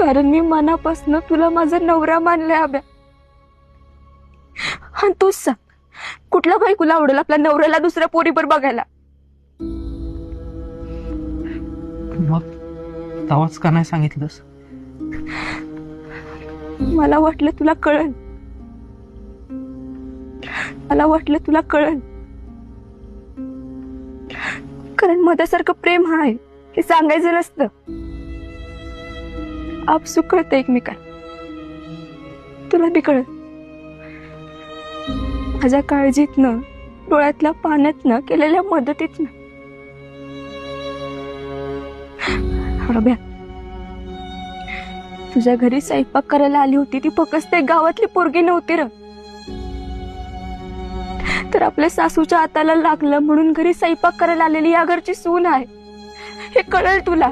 कारण मी मनापासून तुला माझा नवरा मानले अभ्या. आणि तूच सांग, कुठला बायकोला आवडेल आपल्या नवऱ्याला दुसऱ्या पोरीवर बघायला? मग तवाच का नाही सांगितलंस? मला वाटलं तुला कळल, मला वाटलं तुला कळल. कारण मधासारखं प्रेम हा आहे हे सांगायचं नसतं. आपसुक कळतं एकमेकांना. तुला बी कळत. माझ्या काळजीतनं, डोळ्यातल्या पाण्यातनं, केलेल्या मदतीतनं. अभ्या, तुझ्या घरी स्वयंपाक करायला आली होती ती फक्त एक गावातली पोरगी नव्हती र, तर आपल्या सासूच्या हाताला लागलं म्हणून घरी स्वयंपाक करायला आलेली या घरची सून आहे. हे कळेल तुला.